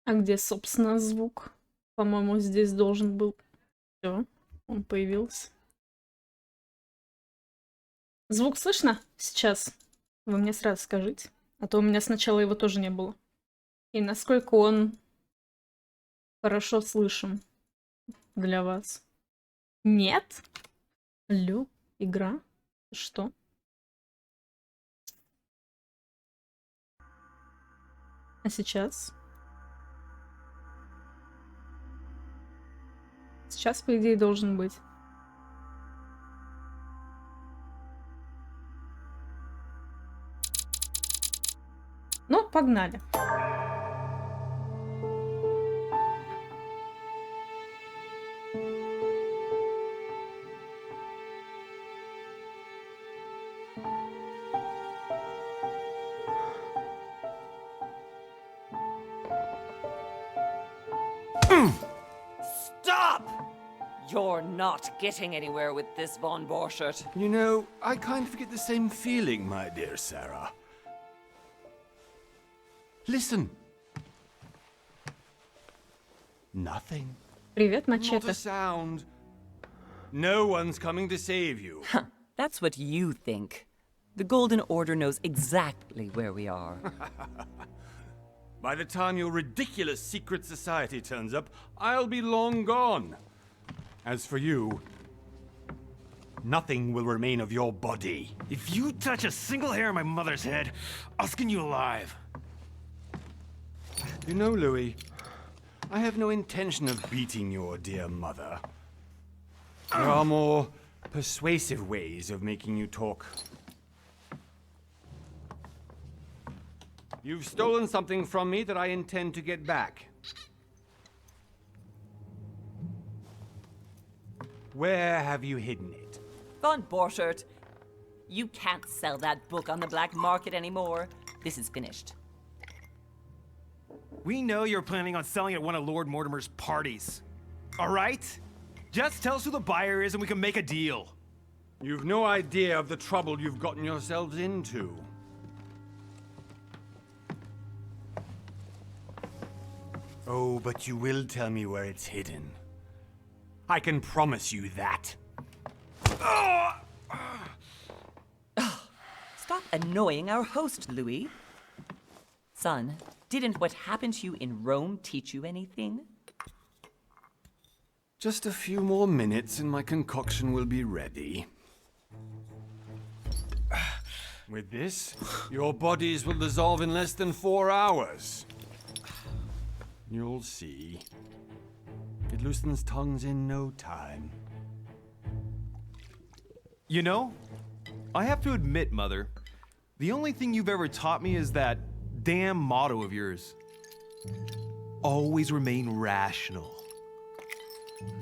А где, собственно, звук? По-моему, здесь должен был... Все, он появился. Звук слышно сейчас? Вы мне сразу скажите. А то у меня сначала его тоже не было. И насколько он хорошо слышен для вас? Нет? Алло, игра? Что? А сейчас? Сейчас, по идее, должен быть. Ну, погнали. Stop! You're not getting anywhere with this, Von Borchert. You know, I kind of get the same feeling, my dear Sarah. Listen. Nothing. Привет, Not Мачете. a sound. No one's coming to save you. That's what you think. The Golden Order knows exactly where we are. By the time your ridiculous secret society turns up, I'll be long gone. As for you, nothing will remain of your body. If you touch a single hair on my mother's head, I'll skin you alive. You know, Louis, I have no intention of beating your dear mother. There are more persuasive ways of making you talk. You've stolen something from me that I intend to get back. Where have you hidden it? Von Borchert, you can't sell that book on the black market anymore. This is finished. We know you're planning on selling at one of Lord Mortimer's parties. All right? Just tell us who the buyer is and we can make a deal. You've no idea of the trouble you've gotten yourselves into. Oh, but you will tell me where it's hidden. I can promise you that. Stop annoying our host, Louis. Son, didn't what happened to you in Rome teach you anything? Just a few more minutes and my concoction will be ready. With this, your bodies will dissolve in less than 4 hours. You'll see. It loosens tongues in no time. You know, I have to admit, Mother, the only thing you've ever taught me is that damn motto of yours. Always remain rational.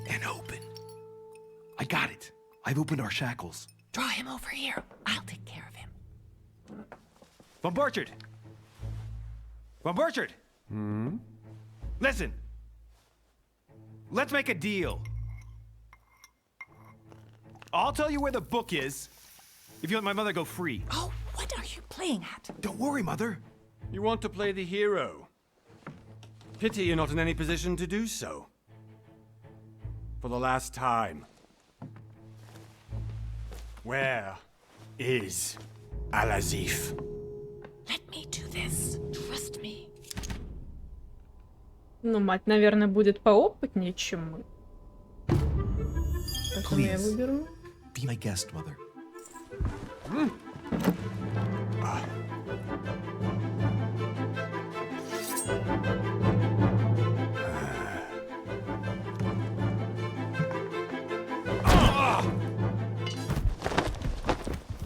And open. I got it. I've opened our shackles. Draw him over here. I'll take care of him. Von Borchert! Von Borchert! Listen. Let's make a deal. I'll tell you where the book is if you let my mother go free. Oh, what are you playing at? Don't worry, Mother. You want to play the hero. Pity you're not in any position to do so. For the last time. Where is Al-Azif? Let me do this. Trust me. Ну, мать, наверное, будет поопытнее, чем мы. Поэтому я Please. выберу. Be my guest, Mother.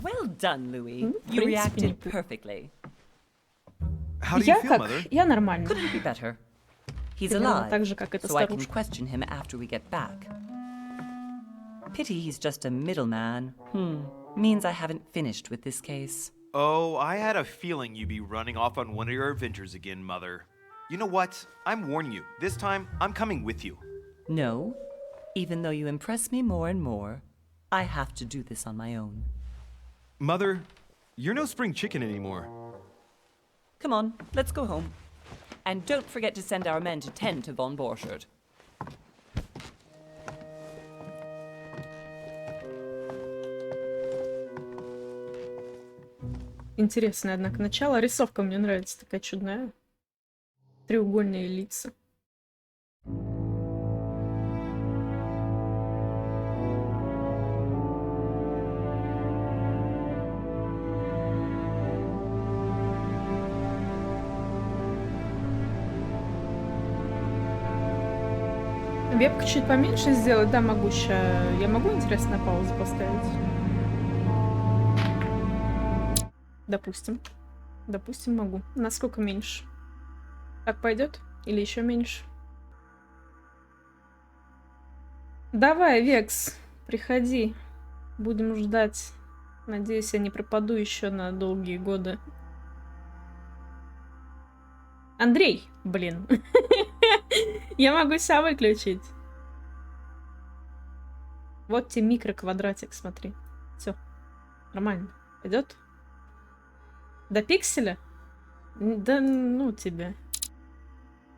Well done, Louis. В You принципе, reacted неплохо. perfectly. How do you Я feel, как? Mother? Я нормально. Couldn't be better. He's Примерно alive, так же, как эта so I can старушка. question him after we get back. Pity he's just a middleman. Means I haven't finished with this case. Oh, I had a feeling you'd be running off on one of your adventures again, Mother. You know what? I'm warning you. This time, I'm coming with you. No. Even though you impress me more and more, I have to do this on my own. Mother, you're no spring chicken anymore. Come on, let's go home. And don't forget to send our men to tend to von Borchardt. Интересное, однако, начало. Рисовка мне нравится, такая чудная. Треугольные лица. Вебку чуть поменьше сделать, да, могу ща. Я могу, интересно, на паузу поставить? Допустим. Допустим, могу. Насколько меньше? Так пойдет? Или еще меньше? Давай, Векс, приходи. Будем ждать. Надеюсь, я не пропаду еще на долгие годы. Андрей, блин. Я могу себя выключить. Вот тебе микроквадратик, смотри. Все. Нормально. Пойдет? До пикселя? Да ну тебя.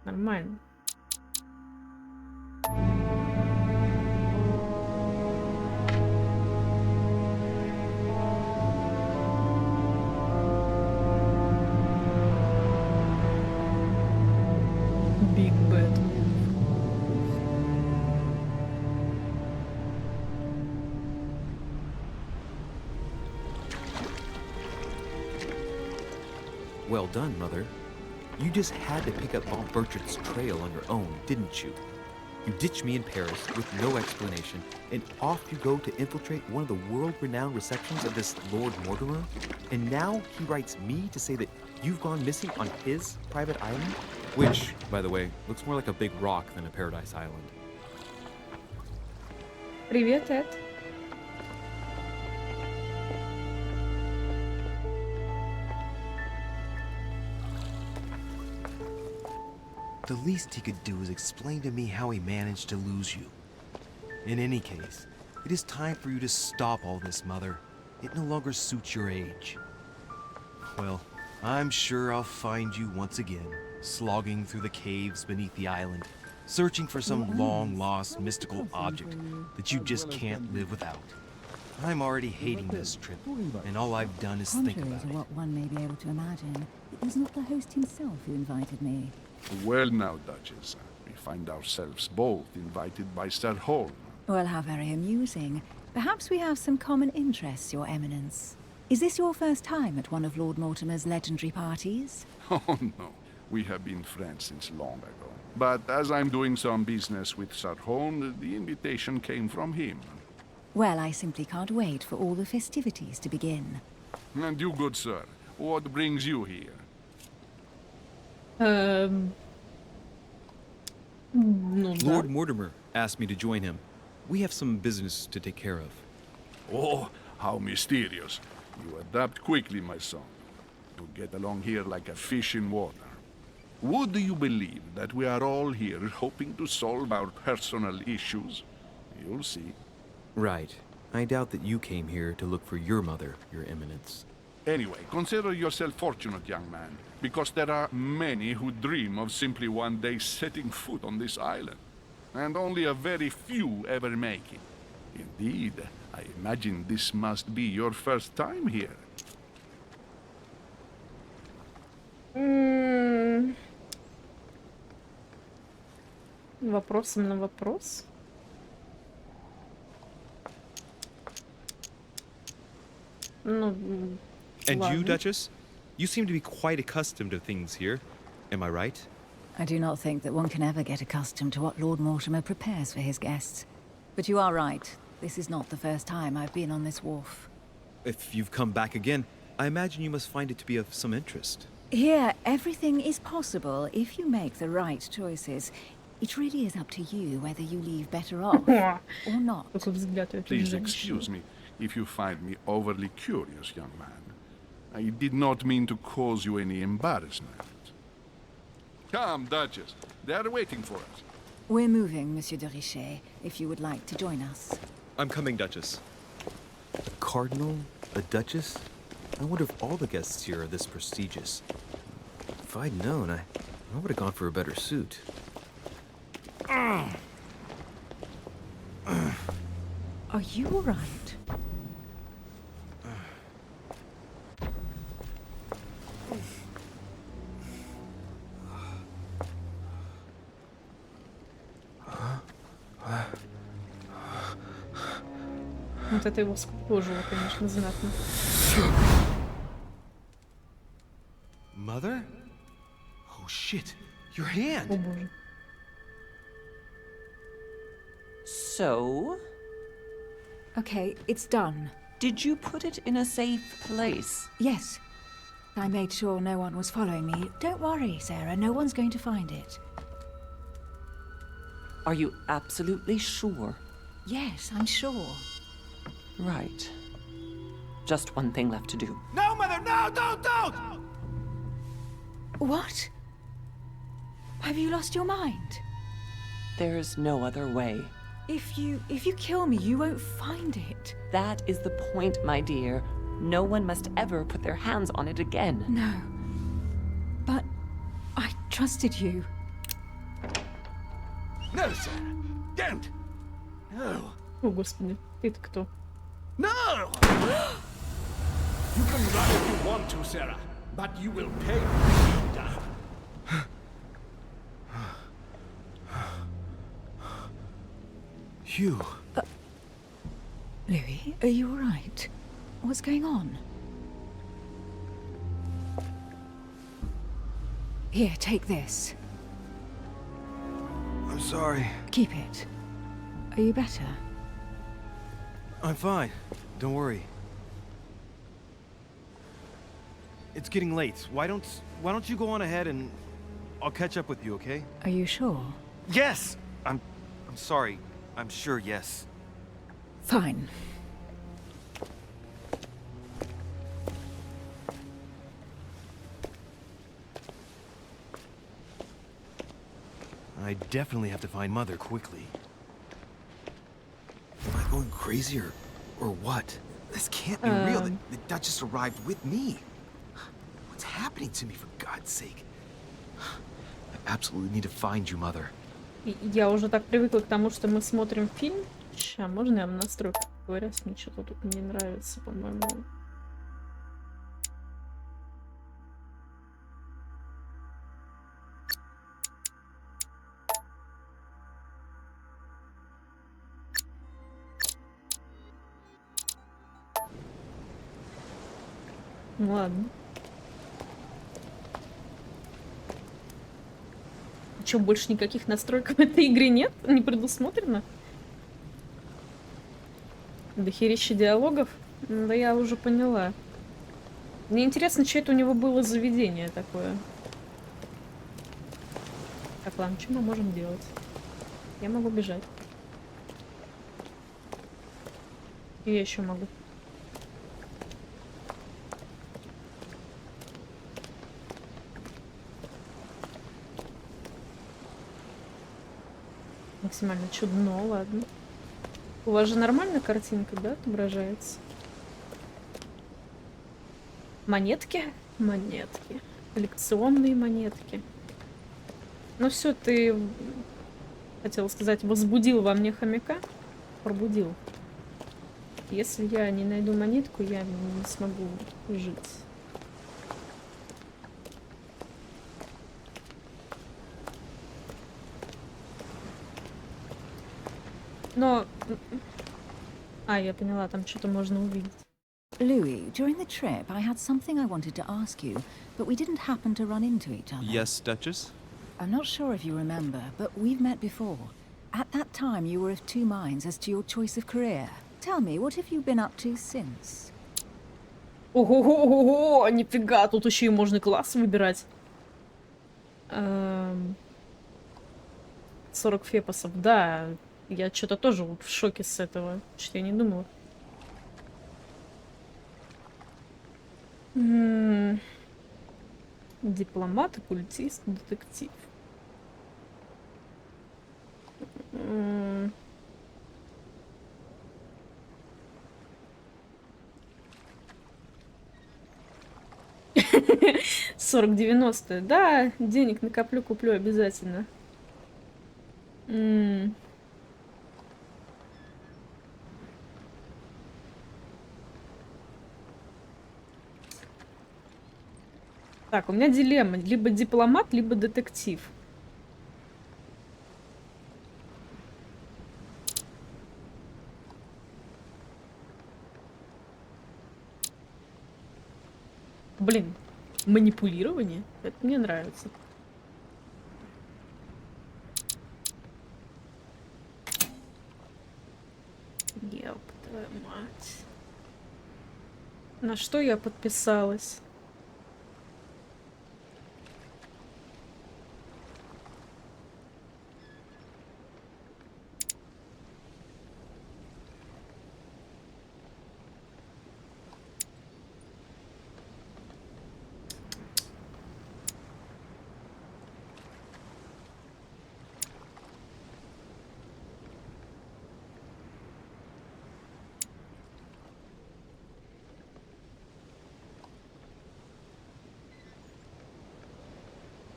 Нормально. Big Bad. Well done, Mother. You just had to pick up von Borchardt's trail on your own, didn't you? You ditched me in Paris with no explanation, and off you go to infiltrate one of the world-renowned receptions of this Lord Mortimer? And now he writes me to say that you've gone missing on his private island? Which, by the way, looks more like a big rock than a paradise island. Привет, Эд. The least he could do is explain to me how he managed to lose you. In any case, it is time for you to stop all this, Mother. It no longer suits your age. Well, I'm sure I'll find you once again, slogging through the caves beneath the island, searching for some long-lost mystical object that you just can't live without. I'm already hating this trip, and all I've done is think Contrary about to it. what one may be able to imagine, it was not the host himself who invited me. Well now, Duchess, we find ourselves both invited by Sir Holm. Well, how very amusing. Perhaps we have some common interests, Your Eminence. Is this your first time at one of Lord Mortimer's legendary parties? Oh no, we have been friends since long ago. But as I'm doing some business with Sir Holm, the invitation came from him. Well, I simply can't wait for all the festivities to begin. And you, good sir, what brings you here? Ну да. Lord Mortimer asked me to join him. We have some business to take care of. Oh, how mysterious. You adapt quickly, my son. You get along here like a fish in water. Would you believe that we are all here hoping to solve our personal issues? You'll see. Right. I doubt that you came here to look for your mother, Your Eminence. Anyway, consider yourself fortunate, young man, because there are many who dream of simply one day setting foot on this island, and only a very few ever make it. Indeed, I imagine this must be your first time here. Вопросом на вопрос. Ну, And ладно. you, Duchess? You seem to be quite accustomed to things here. Am I right? I do not think that one can ever get accustomed to what Lord Mortimer prepares for his guests. But you are right. This is not the first time I've been on this wharf. If you've come back again, I imagine you must find it to be of some interest. Here, everything is possible if you make the right choices. It really is up to you whether you leave better off or not. Какой взгляд у этой Please женщины. excuse me if you find me overly curious, young man. I did not mean to cause you any embarrassment. Come, Duchess. They are waiting for us. We're moving, Monsieur de Richet, if you would like to join us. I'm coming, Duchess. A cardinal? A duchess? I wonder if all the guests here are this prestigious. If I'd known, I would have gone for a better suit. Are you all right? Вот это его скукожило, конечно, знатно. Mother? Oh shit, your hand! О боже. So, Okay, it's done. did you put it in a safe place? Yes. I made sure no one was following me. Don't worry, Sarah, no one's going to find it. Are you absolutely sure? Yes, I'm sure. Right. Just one thing left to do. No, Mother, no, don't! What? Have you lost your mind? There's no other way. If you kill me, you won't find it. That is the point, my dear. No one must ever put their hands on it again. No. But I trusted you. No, Sarah. Don't. No. О, господи, ты-то кто? No! You can run if you want to, Sarah, but you will pay for it. Hugh. Louis, are you all right? What's going on? Here, take this. I'm sorry. Keep it. Are you better? I'm fine. Don't worry. It's getting late. Why don't you go on ahead and I'll catch up with you, okay? Are you sure? Yes! I'm sorry. I'm sure, yes. Fine. I definitely have to find Mother quickly. Am I going crazy or what? This can't be real. The Duchess arrived with me. What's happening to me, for God's sake? I absolutely need to find you, Mother. Я уже так привыкла к тому, что мы смотрим фильм. Ща, можно я в настройках говорят, мне что-то тут не нравится, по-моему. Ну ладно. Чё, больше никаких настроек в этой игре нет? Не предусмотрено? Дохерища диалогов? Да я уже поняла. Мне интересно, что это у него было заведение такое. Так, ладно, что мы можем делать? Я могу бежать. И я еще могу. Максимально чудно, ладно. У вас же нормальная картинка, да, отображается? Монетки? Монетки. Коллекционные монетки. Ну все, ты, хотела сказать, возбудил во мне хомяка. Пробудил. Если я не найду монетку, я не смогу жить. Но... А, я поняла, там что-то можно увидеть. Louis, during the trip, I had something I wanted to ask you, but we didn't happen to run into each other. Yes, Duchess? I'm not sure if you remember, but we've met before. At that time, you were of two minds as to your choice of career. Tell me, what have you been up to since? Ого-го-го-го! Нифига, тут еще и можно класс выбирать. 40 фепосов, да. Я что-то тоже в шоке с этого. Что-то я не думала. Дипломат, оккультист, детектив. 40-90. Да, денег накоплю, куплю обязательно. Так, у меня дилемма. Либо дипломат, либо детектив. Блин, манипулирование? Это мне нравится. Ёб твою мать. На что я подписалась?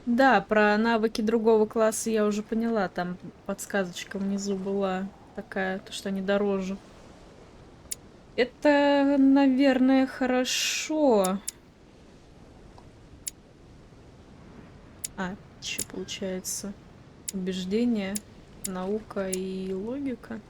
Да, про навыки другого класса я уже поняла. Там подсказочка внизу была такая, то что они дороже. Это, наверное, хорошо. А, что получается? Убеждение, наука и логика.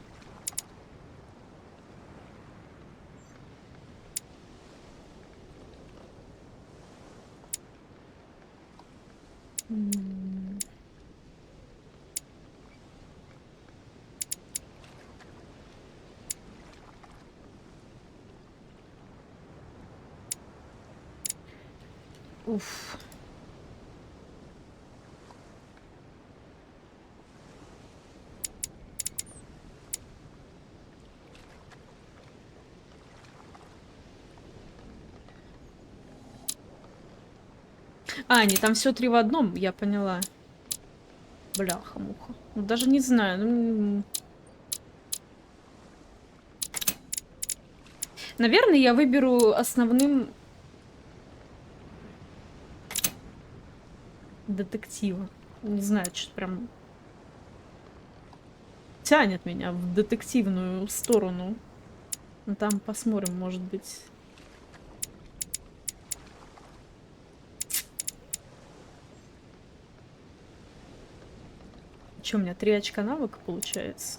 Уф. А, не, там все 3 в одном, я поняла. Бляха-муха. Ну, даже не знаю. Ну... Наверное, я выберу основным детектива. Не знаю, что прям тянет меня в детективную сторону. Ну, там посмотрим, может быть. Что, у меня 3 очка навыка получается?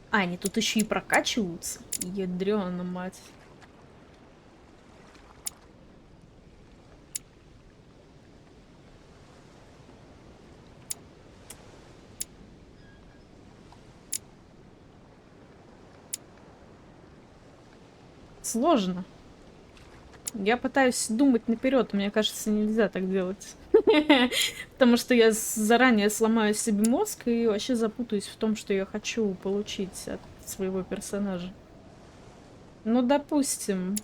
А, они тут еще и прокачиваются. Ядрёна мать. Сложно. Я пытаюсь думать наперед, мне кажется, нельзя так делать. Потому что я заранее сломаю себе мозг и вообще запутаюсь в том, что я хочу получить от своего персонажа. Ну, допустим.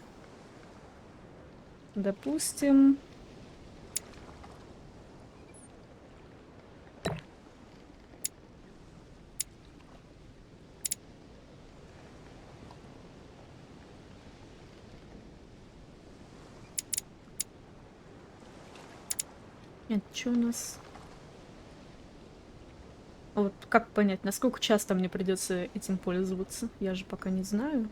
Допустим. Нет, что у нас? А вот как понять, насколько часто мне придется этим пользоваться? Я же пока не знаю.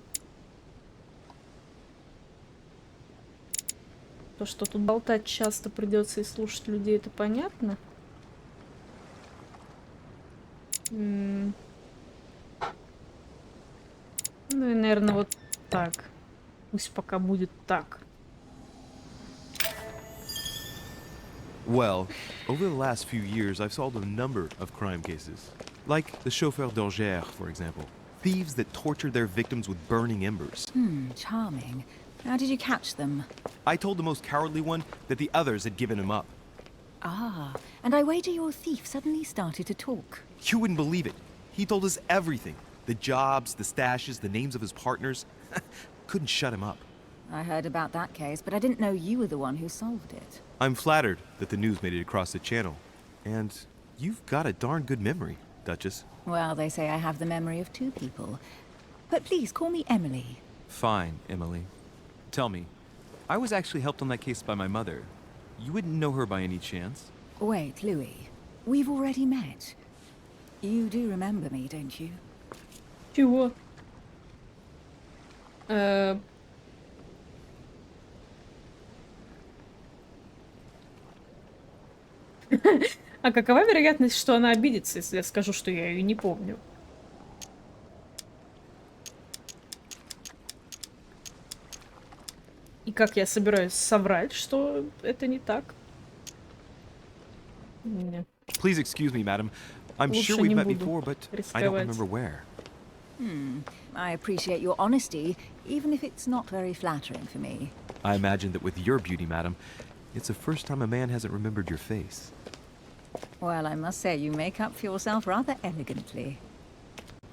То, что тут болтать часто придется и слушать людей, это понятно. Ну и, наверное, вот так. Пусть пока будет так. Well, over the last few years, I've solved a number of crime cases. Like the chauffeur d'Angers, for example. Thieves that tortured their victims with burning embers. Charming. How did you catch them? I told the most cowardly one that the others had given him up. Ah, and I wager your thief suddenly started to talk. You wouldn't believe it. He told us everything. The jobs, the stashes, the names of his partners. Couldn't shut him up. I heard about that case, but I didn't know you were the one who solved it. I'm flattered that the news made it across the channel. And you've got a darn good memory, Duchess. Well, they say I have the memory of 2 people. But please, call me Emily. Fine, Emily. Tell me, I was actually helped on that case by my mother. You wouldn't know her by any chance? Wait, Louis. We've already met. You do remember me, don't you? Чего? А какова вероятность, что она обидится, если я скажу, что я ее не помню? И как я собираюсь соврать, что это не так? Не. Please excuse me, madam. I'm Лучше sure we've не met буду before, but I don't remember where. I appreciate your honesty, even if it's not very flattering for me. I imagine that with your beauty, madam, it's the first time a man hasn't remembered your face. Well, I must say you make up for yourself rather elegantly.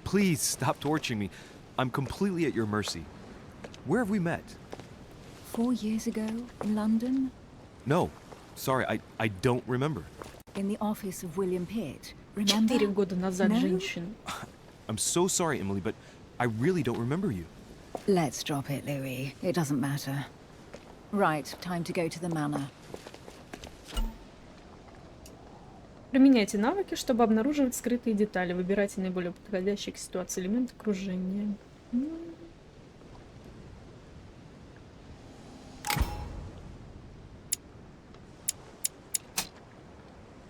Please stop torturing me. I'm completely at your mercy. Where have we met? 4 years ago, in London, No. Sorry, I don't remember. in the office of William Pitt. Remember? 4 года назад No? женщина. I'm so sorry, Emily, but I really don't remember you. Let's drop it, Louis. It doesn't matter. Right, time to go to the manor. Применяйте навыки, чтобы обнаруживать скрытые детали. Выбирайте наиболее подходящие к ситуации элементы окружения.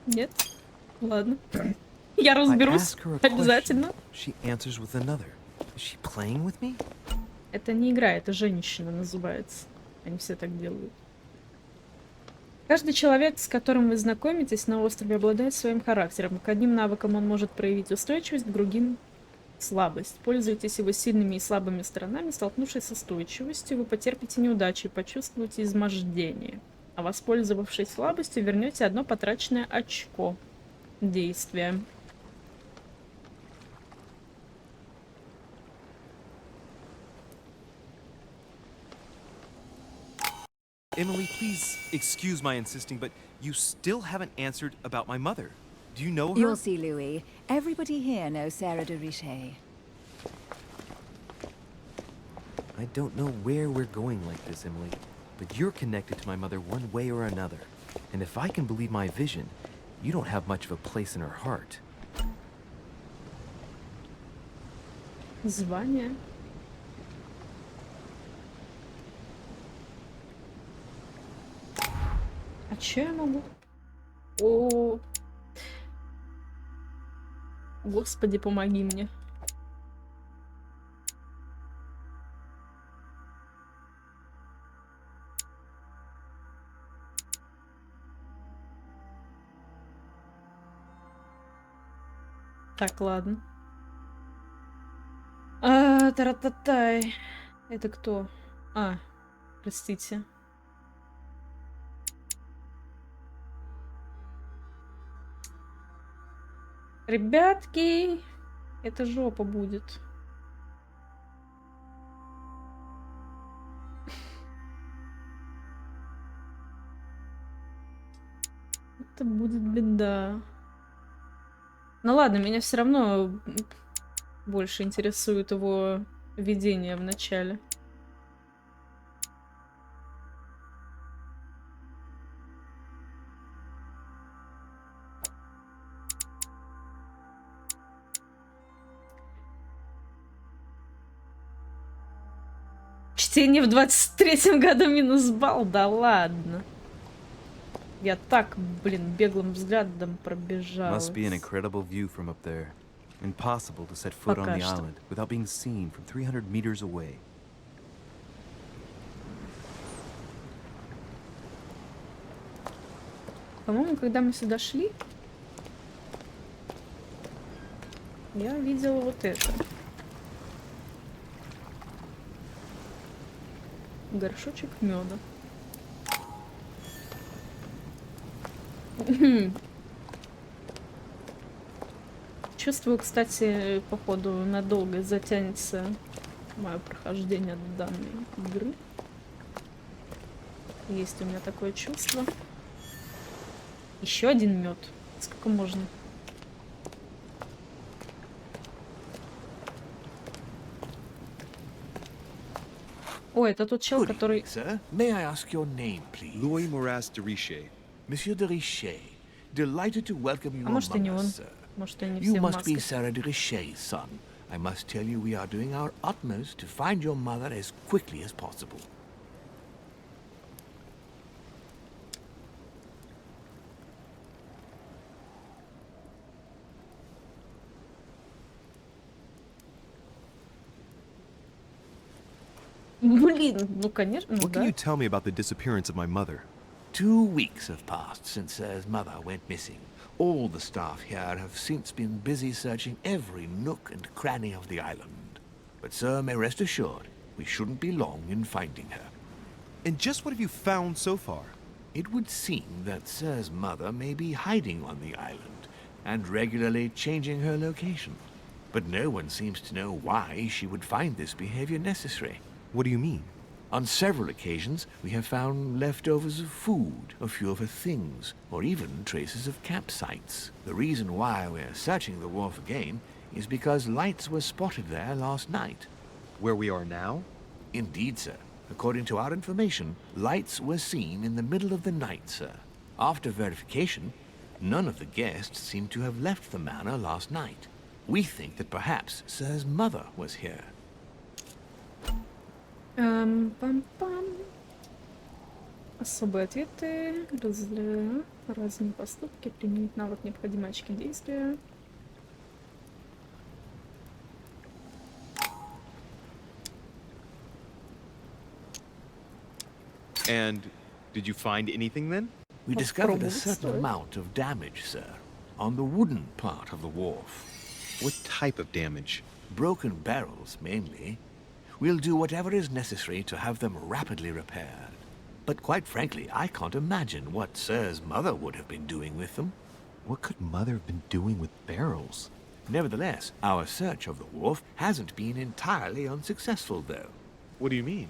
Нет? Ладно. Я I разберусь ask her a question. обязательно. She answers with another. Is she playing with me? Это не игра, это женщина называется. Они все так делают. Каждый человек, с которым вы знакомитесь на острове, обладает своим характером. К одним навыкам он может проявить устойчивость, к другим — слабость. Пользуйтесь его сильными и слабыми сторонами. Столкнувшись с устойчивостью, вы потерпите неудачу и почувствуете измождение. А воспользовавшись слабостью, вернете 1 потраченное очко действия. Emily, please excuse my insisting, but you still haven't answered about my mother. Do you know her? You'll see, Louis. Everybody here knows Sarah de Richet. I don't know where we're going like this, Emily, but you're connected to my mother one way or another. And if I can believe my vision, you don't have much of a place in her heart. Звание. А чё я могу? О, Господи, помоги мне. Так, ладно. Тарататай. Это кто? А, простите. Ребятки, это жопа будет. Это будет беда. Ну ладно, меня все равно больше интересует его видение в начале. Чтение в 23-м году минус балл? Да ладно. Я так, блин, беглым взглядом пробежалась. Must be an incredible view from up there. Impossible to set foot on Пока the что. island without being seen from 300 meters away. По-моему, когда мы сюда шли, я видела вот это. Горшочек меда. Чувствую, кстати, походу надолго затянется мое прохождение данной игры. Есть у меня такое чувство. Еще один мед. Сколько можно? О, это тот чел, Good который... evening, sir. May I ask your name, please? Louis Moras de Riche. Monsieur de Richet. Delighted to welcome you, А может и не among он. us, sir. Может и не You все в must be маске. Sarah de Richet's son. I must tell you we are doing our utmost to find your mother as quickly as possible. Блин, ну конечно, ну What can да. you tell me about the disappearance of my mother? 2 weeks have passed since Sir's mother went missing. All the staff here have since been busy searching every nook and cranny of the island. But Sir may rest assured, we shouldn't be long in finding her. And just what have you found so far? It would seem that Sir's mother may be hiding on the island and regularly changing her location. But no one seems to know why she would find this behavior necessary. What do you mean? On several occasions, we have found leftovers of food, a few of her things, or even traces of campsites. The reason why we're searching the wharf again is because lights were spotted there last night. Where we are now? Indeed, sir. According to our information, lights were seen in the middle of the night, sir. After verification, none of the guests seem to have left the manor last night. We think that perhaps Sir's mother was here. Пам-пам. Особые ответы, разные поступки, применить навык необходимые очки действия. And did you find anything then? We discovered a Попробовать certain стоит. amount of damage, sir, on the wooden part of the wharf. What type of damage? Broken barrels, mainly. We'll do whatever is necessary to have them rapidly repaired. But quite frankly, I can't imagine what Sir's mother would have been doing with them. What could Mother have been doing with barrels? Nevertheless, our search of the wharf hasn't been entirely unsuccessful, though. What do you mean?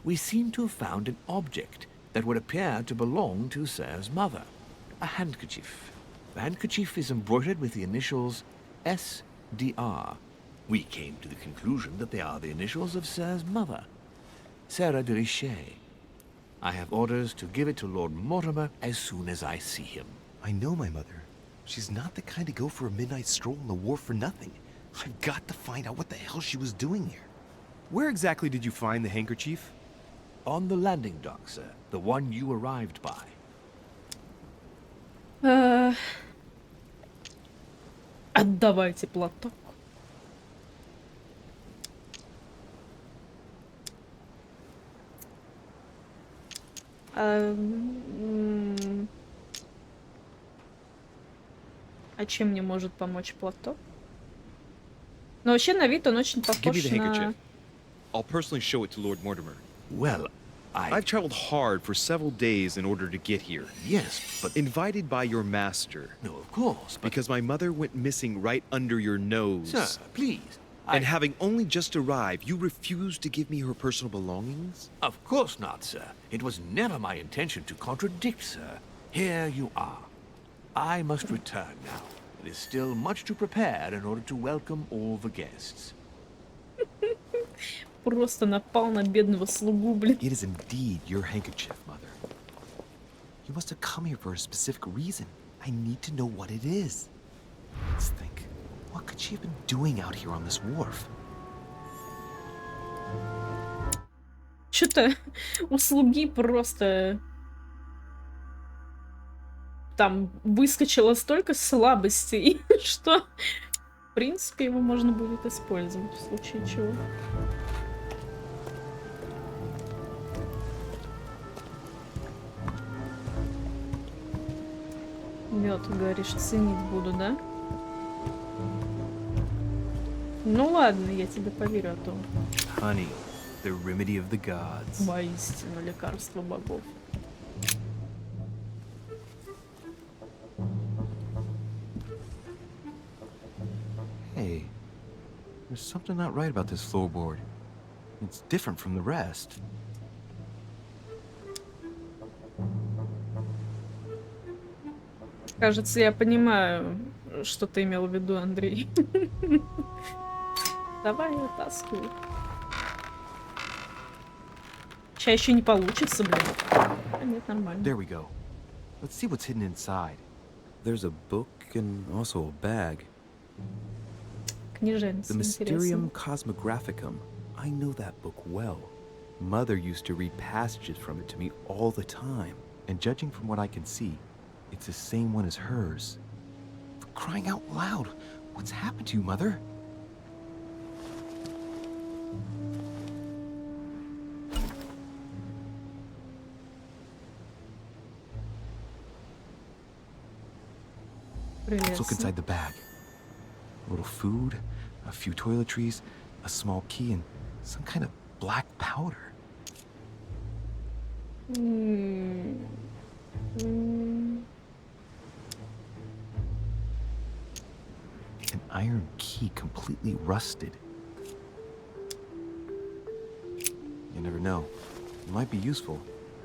We seem to have found an object that would appear to belong to Sir's mother. A handkerchief. The handkerchief is embroidered with the initials SDR. We came to the conclusion that they are the initials of Sir's mother, Sarah de Richet. I have orders to give it to Lord Mortimer as soon as I see him. I know my mother. She's not the kind to go for a midnight stroll on the wharf for nothing. I've got to find out what the hell she was doing here. Where exactly did you find the handkerchief? On the landing dock, sir. The one you arrived by. Отдавайте платок. А чем мне может помочь платок? Но вообще на вид он очень Give me похож the на... handkerchief. I'll personally show it to Lord Mortimer. Well, I've traveled hard for several days in order to get here. Yes, but... Invited by your master. No, of course, but... Because my mother went missing right under your nose. Sir, please. And having only just arrived, you refused to give me her personal belongings? Of course not, sir. It was never my intention to contradict, sir. Here you are. I must return now. It is still much to prepare in order to welcome all the guests. Просто напал на бедного слугу, блин. It is indeed your handkerchief, Mother. You must have come here for a specific reason. I need to know what it is. Let's think. What could she have been doing out here on this wharf? Что-то у слуги просто... Там выскочило столько слабостей, что, в принципе, его можно будет использовать в случае чего. Мед, говоришь, ценить буду, да? Ну ладно, я тебе поверю, а то Honey, the remedy of the gods. воистину лекарство богов. Hey, there's something not right about this floorboard. It's different from the rest. Кажется, я понимаю, что ты имел в виду, Андрей. Давай, вытаскивай. Сейчас еще не получится, блин. А нет, нормально. There we go. Let's see what's hidden inside. There's a book and also a bag. Книженец, The Mysterium интересно. Cosmographicum. I know that book well. Mother used to read passages from it to me all the time. And judging from what I can see, it's the same one as hers. For crying out loud, what's happened to you, Mother? Let's look inside the bag. A little food, a few toiletries, a small key, and some kind of black powder. An iron key completely rusted. You never know. It might be useful.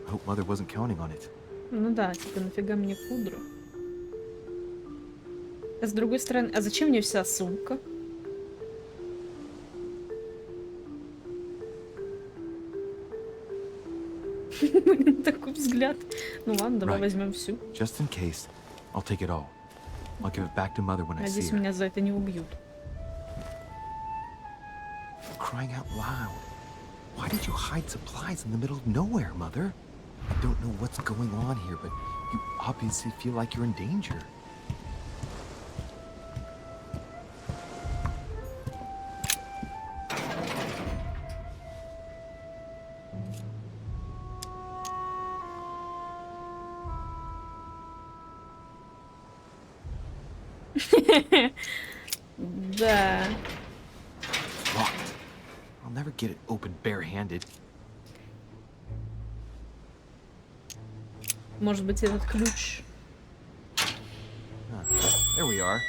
I hope Mother wasn't counting on it. Ну да, типа, нафига мне пудру? А с другой стороны, а зачем мне вся сумка? Блин, такой взгляд. Ну ладно, давай Right. возьмем всю. Just in case, I'll take it all. I'll give it back to Mother when I see Надеюсь, her. меня за это не убьют. For crying out loud. Why did you hide supplies in the middle of nowhere, Mother? I don't know what's going on here, but you obviously feel like you're in danger. Да. Locked. I'll never get it open barehanded. Может быть, этот ключ. There we are.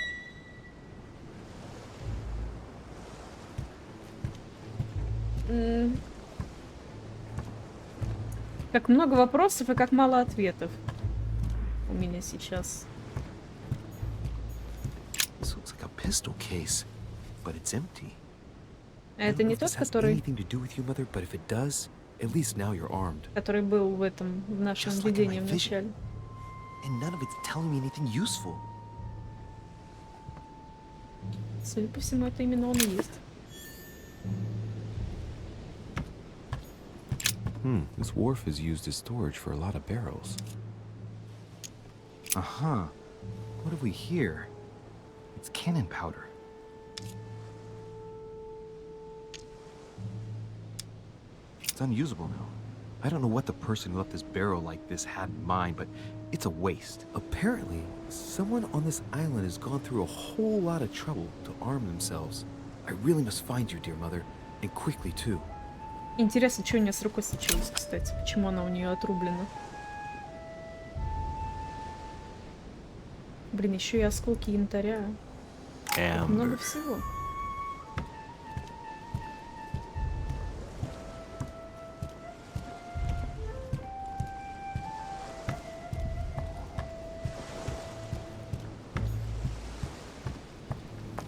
Как много вопросов и как мало ответов у меня сейчас. This looks like a pistol case, but it's empty. А это не I don't know if тот, this has который, anything to do with you, Mother, but if it does, at least now you're armed. который был в этом, в нашем Just like in видении my в vision. начале. And none of it's telling me anything useful. Судя по всему, это именно он и есть. This wharf is used as storage for a lot of barrels. Uh-huh. What have we here? It's cannon powder. It's unusable now. I don't know what the person who left this barrel like this had in mind, but it's a waste. Apparently, someone on this island has gone through a whole lot of trouble to arm themselves. I really must find you, dear mother, and quickly too. Интересно, что у нее с рукой случилось, кстати. Почему она у нее отрублена? Блин, еще и осколки янтаря. Так много всего.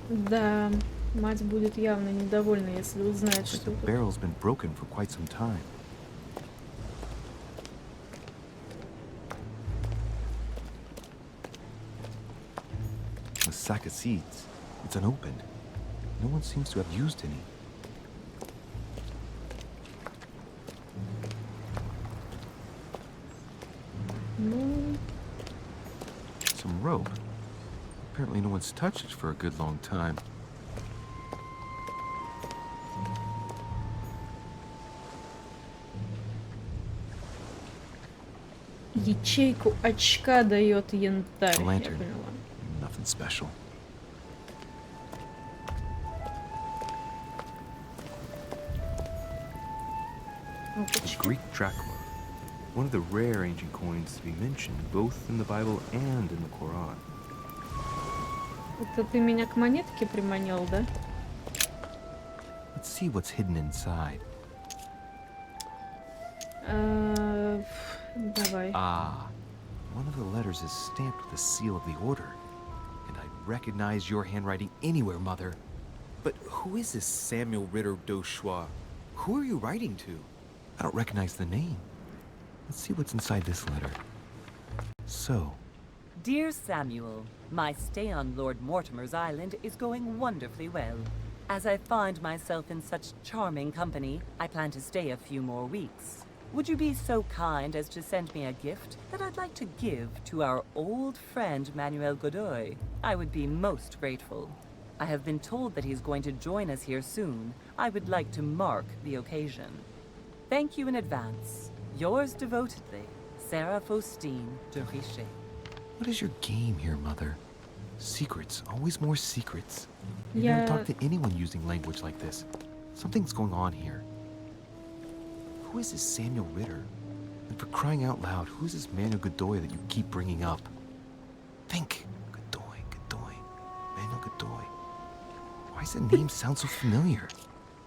Да, мать будет явно недовольна, если узнает, Looks like что the это. barrel's been broken for quite some time. A sack of seeds. It's unopened. No one seems to have used any. Ну, Some rope. Apparently no one's touched it for a good long time. ячейку очка дает янтарь. A Я lantern. поняла. Nothing special. A Опачки. Greek drachma. One of the rare ancient coins to be mentioned both in the Bible and in the Quran. Это ты меня к монетке приманил, да? Let's see what's hidden inside. Давай. Ah, one of the letters is stamped with the seal of the order. And I'd recognize your handwriting anywhere, Mother. But who is this Samuel Ritter d'Auchois? Who are you writing to? I don't recognize the name. Let's see what's inside this letter. So, Dear Samuel, my stay on Lord Mortimer's island is going wonderfully well. As I find myself in such charming company, I plan to stay a few more weeks. Would you be so kind as to send me a gift that I'd like to give to our old friend Manuel Godoy? I would be most grateful. I have been told that he's going to join us here soon. I would like to mark the occasion. Thank you in advance. Yours devotedly, Sarah Faustine de Richet. what is your game here, Mother? Secrets, always more secrets. You Yeah. never talk to anyone using language like this. Something's going on here. Who is this Samuel Ritter? And for crying out loud, who is this Manuel Godoy that you keep bringing up? Think. Godoy, Godoy, Manuel Godoy. Why does the name sound so familiar?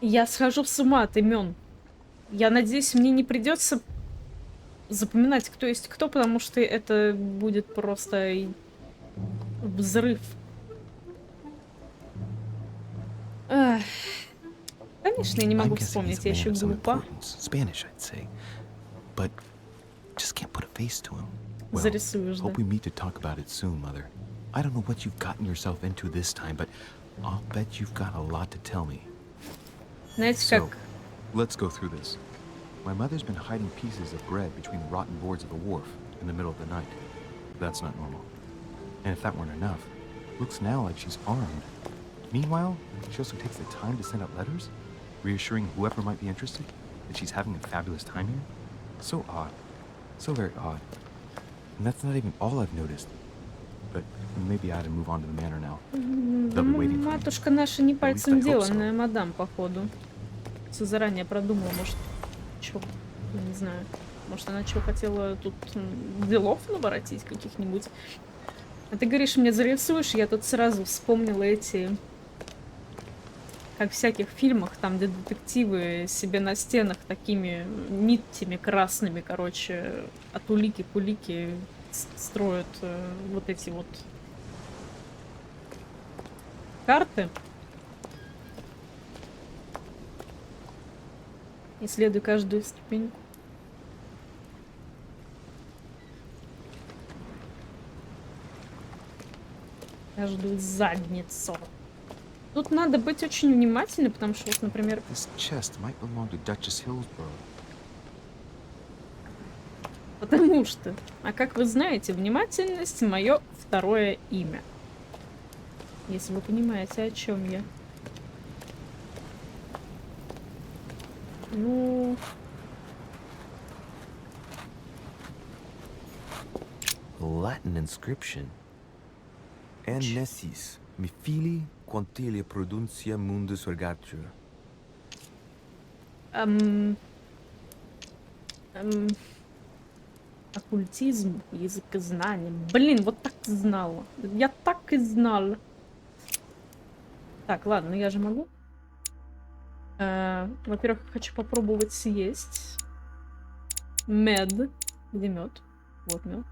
Я схожу с ума от имен. Я надеюсь, мне не придется запоминать, кто есть кто, потому что это будет просто взрыв. Эх. Конечно, я не могу I'm guessing he's вспомнить, a я man еще of some глупа. importance. Spanish, I'd say. But just can't put a face to him. Well, Зарисуешь, да. hope we meet to talk about it soon, Mother. I don't know what you've gotten yourself into this time, but I'll bet you've got a lot to tell me. Знаете, So, как let's go through this. My mother's been hiding pieces of bread between the rotten boards of the wharf in the middle of the night. That's not normal. And if that weren't enough, looks now like she's armed. Meanwhile, she also takes the time to send out letters, reassuring whoever might be interested that she's having a fabulous time here. So odd. So very odd. And that's not even all I've noticed. But maybe I ought to move on to the manor now. They'll be waiting for me. матушка наша не At least пальцем I hope so. деланная мадам, походу. Все заранее продумала, может, чё, я не знаю. Может, она чего хотела тут делов наворотить каких-нибудь. А ты говоришь, мне зарисуешь, я тут сразу вспомнила эти... Как в всяких фильмах, там, где детективы себе на стенах такими нитями красными, короче, от улики к улике строят вот эти вот карты. Исследуй каждую ступеньку. Каждую задницу. Тут надо быть очень внимательным, потому что, вот, например, This chest might belong to Duchess Hillsborough. потому что, а как вы знаете, внимательность — мое второе имя. Если вы понимаете, о чем я. Ну, Latin inscription. En nessis, mi fili quantilia produncia mundus ergatur. Оккультизм, языкознание. Блин, вот так и знала. Я так и знала. Так, ладно, я же могу. Во-первых, хочу попробовать съесть мед. Где мед? Вот мед.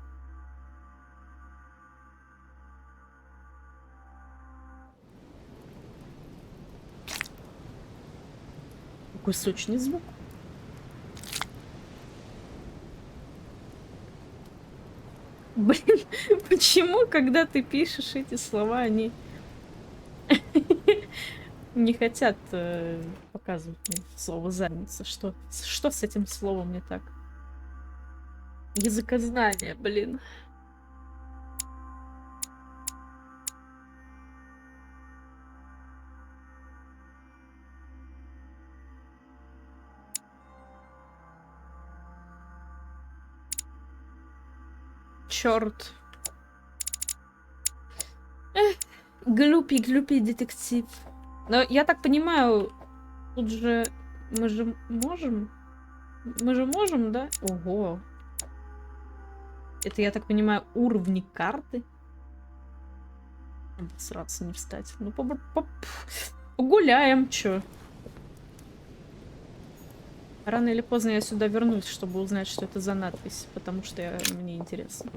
Какой сочный звук. Блин, почему, когда ты пишешь эти слова, они не хотят показывать мне слово задница? Что с этим словом не так? Языкознание, блин. Черт. Глупый детектив. Но я так понимаю, тут же мы же можем, да? Ого. Это, я так понимаю, уровни карты. Сраться не встать. Ну, погуляем, чё. Рано или поздно я сюда вернусь, чтобы узнать, что это за надпись, потому что мне интересно.